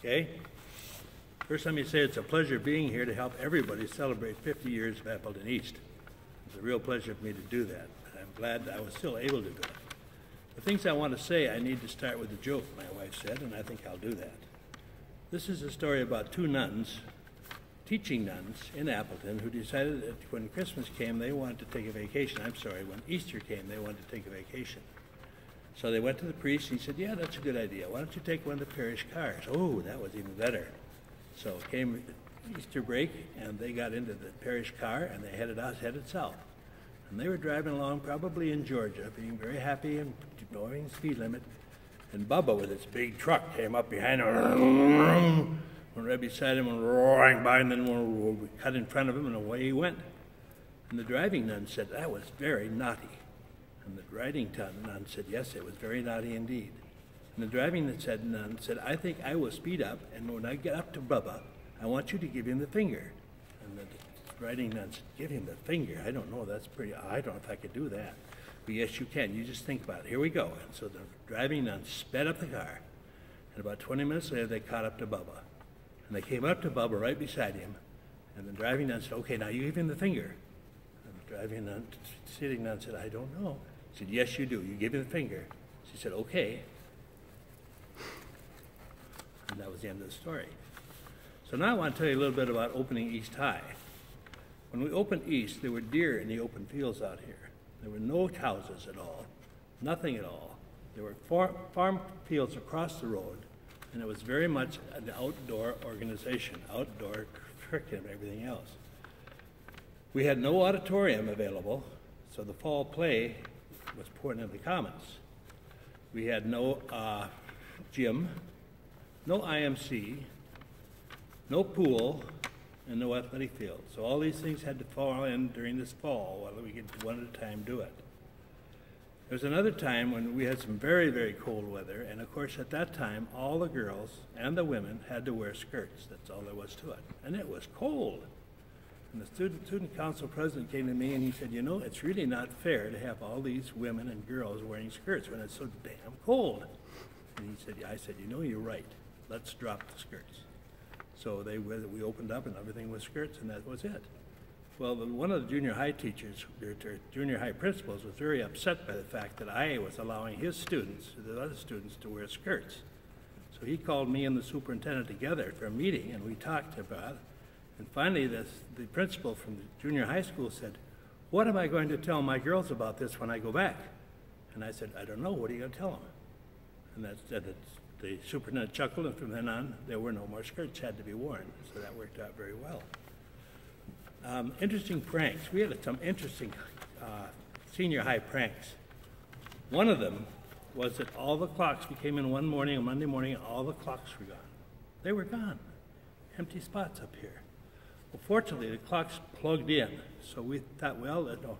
Okay? First, let me say it's a pleasure being here to help everybody celebrate 50 years of Appleton East. It's a real pleasure for me to do that. I'm glad I was still able to do it. The things I want to say, I need to start with a joke, my wife said, and I think I'll do that. This is a story about two nuns, teaching nuns in Appleton, who decided that when Christmas came, they wanted to take a vacation. When Easter came, they wanted to take a vacation. So they went to the priest, and he said, yeah, that's a good idea. Why don't you take one of the parish cars? Oh, that was even better. So came Easter break, and they got into the parish car, and they headed south. And they were driving along, probably in Georgia, being very happy and knowing the speed limit. And Bubba, with his big truck, came up behind him, went right beside him, and roaring by, and then cut in front of him, and away he went. And the driving nun said, that was very naughty. And the riding nun said, yes, it was very naughty indeed. And the driving nun said, I think I will speed up, and when I get up to Bubba, I want you to give him the finger. And the riding nun said, give him the finger? I don't know, I don't know if I could do that. But yes, you can. You just think about it. Here we go. And so the driving nun sped up the car. And about 20 minutes later, they caught up to Bubba. And they came up to Bubba right beside him. And the driving nun said, okay, now you give him the finger. And the driving nun, sitting nun said, I don't know. He said, yes, you do. You give him the finger. She said, okay. And that was the end of the story. So now I want to tell you a little bit about opening East High. When we opened East, there were deer in the open fields out here. There were no houses at all, nothing at all. There were farm fields across the road, and it was very much an outdoor organization, outdoor curriculum, everything else. We had no auditorium available, so the fall play was poured into the commons. We had no gym, no IMC, no pool, and no athletic field. So all these things had to fall in during this fall while we could one at a time do it. There was another time when we had some very, very cold weather, and of course at that time all the girls and the women had to wear skirts. That's all there was to it. And it was cold. And the student council president came to me and he said, you know, it's really not fair to have all these women and girls wearing skirts when it's so damn cold. And I said, you know, you're right. Let's drop the skirts. So we opened up and everything was skirts, and that was it. Well, one of the junior high teachers, their junior high principals, was very upset by the fact that I was allowing his students, the other students, to wear skirts. So he called me and the superintendent together for a meeting, and we talked about it. And finally, the principal from the junior high school said, what am I going to tell my girls about this when I go back? And I said, I don't know. What are you going to tell them? And the superintendent chuckled, and from then on, there were no more skirts had to be worn. So that worked out very well. Interesting pranks. We had some interesting senior high pranks. One of them was that all the clocks, we came in one morning, on Monday morning, and all the clocks were gone. They were gone. Empty spots up here. Well, fortunately, the clocks plugged in. So we thought, well, no,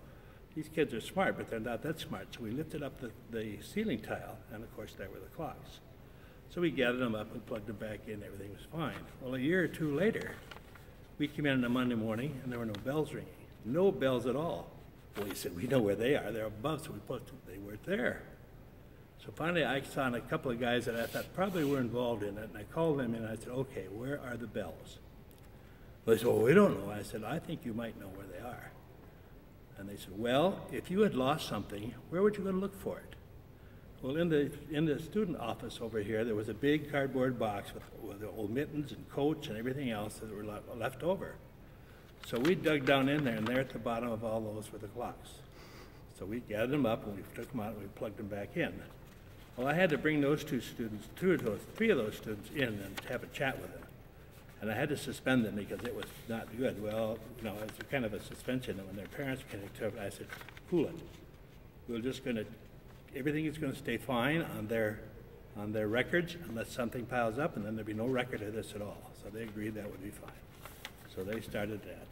these kids are smart, but they're not that smart. So we lifted up the ceiling tile, and of course, there were the clocks. So we gathered them up and plugged them back in, everything was fine. Well, a year or two later, we came in on a Monday morning and there were no bells ringing. No bells at all. Well, he said, we know where they are. They're above, so we plugged them. They weren't there. So finally, I saw a couple of guys that I thought probably were involved in it, and I called them in and I said, okay, where are the bells? Well, they said, well, we don't know. I said, I think you might know where they are. And they said, well, if you had lost something, where would you go to look for it? Well, in the student office over here, there was a big cardboard box with the old mittens and coats and everything else that were left over. So we dug down in there, and there at the bottom of all those were the clocks. So we gathered them up, and we took them out, and we plugged them back in. Well, I had to bring those three of those students in and have a chat with them. And I had to suspend them because it was not good. Well, you know, it's kind of a suspension, and when their parents came to it, I said, cool it. We're just going to everything is going to stay fine on their records unless something piles up, and then there'd be no record of this at all. So they agreed that would be fine. So they started that.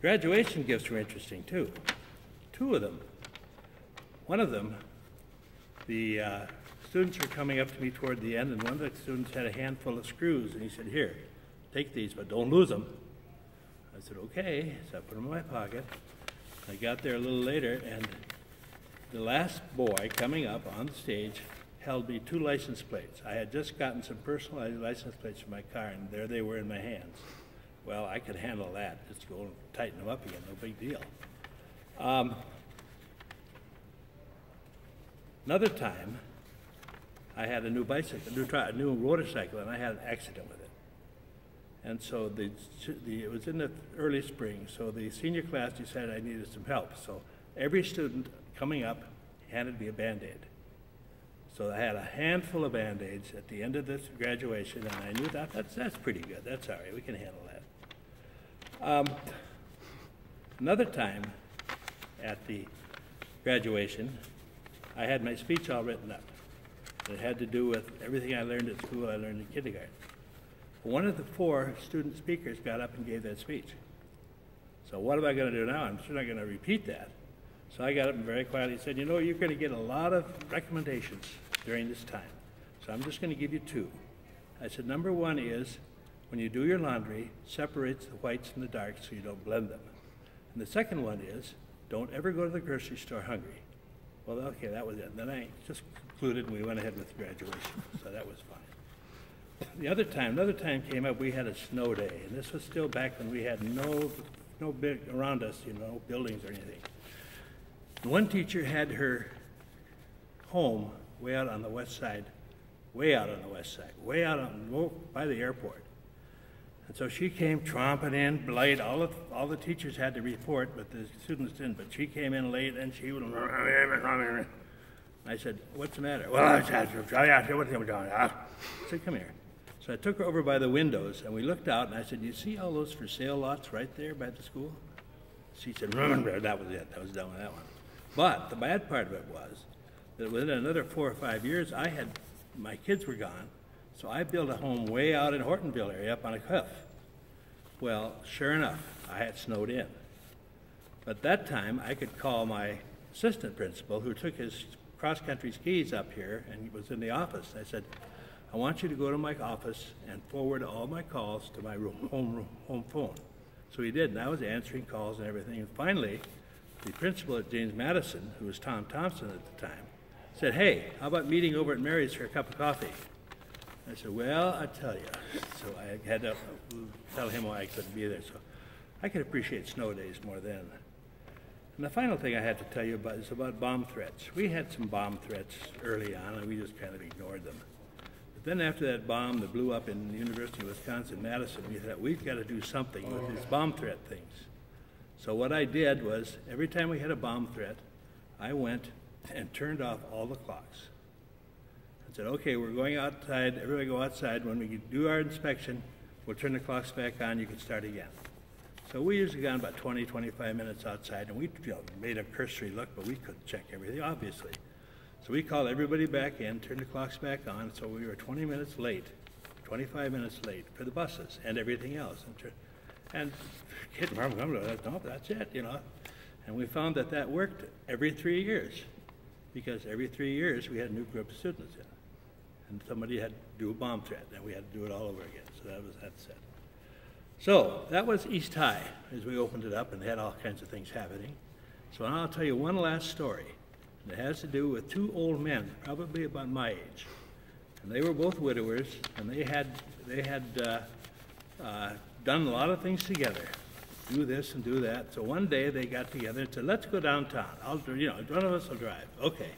Graduation gifts were interesting too. Two of them. One of them, the students were coming up to me toward the end, and one of the students had a handful of screws, and he said, here, take these, but don't lose them. I said, okay. So I put them in my pocket. I got there a little later, and the last boy coming up on the stage held me 2 license plates. I had just gotten some personalized license plates for my car, and there they were in my hands. Well, I could handle that. Just go and tighten them up again, no big deal. Another time, I had a new bicycle, a new motorcycle, and I had an accident with it. And so it was in the early spring, so the senior class decided I needed some help. So every student coming up handed me a Band-Aid. So I had a handful of Band-Aids at the end of this graduation, and I knew that's pretty good. That's all right, we can handle that. Another time at the graduation, I had my speech all written up. It had to do with everything I learned at school, I learned in kindergarten. One of the 4 student speakers got up and gave that speech. So what am I going to do now? I'm sure not going to repeat that. So I got up and very quietly said, you know, you're going to get a lot of recommendations during this time. So I'm just going to give you 2. I said, number 1 is, when you do your laundry, separate the whites and the darks so you don't blend them. And the second one is, don't ever go to the grocery store hungry. Well, okay, that was it. And then I just concluded and we went ahead with graduation. So that was fine. Another time came up, we had a snow day, and this was still back when we had no big around us, you know, buildings or anything. One teacher had her home way out on the west side, way out by the airport. And so she came tromping in late. All the teachers had to report, but the students didn't. But she came in late, and she was. I said, "What's the matter?" Well, I said, "Come here." So I took her over by the windows, and we looked out, and I said, "You see all those for sale lots right there by the school?" She said, "That was it. I was done with that one." But the bad part of it was that within another 4 or 5 years, my kids were gone, so I built a home way out in Hortonville area up on a cliff. Well, sure enough, I had snowed in. But that time, I could call my assistant principal, who took his cross-country skis up here and was in the office. I said, I want you to go to my office and forward all my calls to my home phone. So he did, and I was answering calls and everything. And finally, the principal at James Madison, who was Tom Thompson at the time, said, hey, how about meeting over at Mary's for a cup of coffee? I said, well, I tell you. So I had to tell him why I couldn't be there. So I could appreciate snow days more then. And the final thing I had to tell you about is about bomb threats. We had some bomb threats early on, and we just kind of ignored them. But then after that bomb that blew up in the University of Wisconsin-Madison, we thought, we've got to do something with these bomb threat things. So what I did was, every time we had a bomb threat, I went and turned off all the clocks. I said, okay, we're going outside, everybody go outside. When we do our inspection, we'll turn the clocks back on, you can start again. So we usually got about 20, 25 minutes outside, and we made a cursory look, but we couldn't check everything, obviously. So we called everybody back in, turned the clocks back on, so we were 20 minutes late, 25 minutes late for the buses and everything else. And no, that's it, you know. And we found that that worked every 3 years, because every 3 years we had a new group of students in. And somebody had to do a bomb threat, and we had to do it all over again. So that's it. So that was East High as we opened it up, and they had all kinds of things happening. So now I'll tell you one last story. And it has to do with two old men, probably about my age. And they were both widowers, and they had done a lot of things together, do this and do that. So one day they got together and said, let's go downtown. One of us will drive. Okay.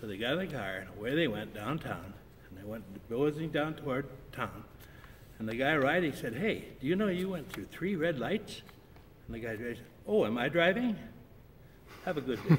So they got in the car, and away they went downtown, and they went nosing down toward town. And the guy riding said, hey, do you know you went through 3 red lights? And the guy said, oh, am I driving? Have a good day.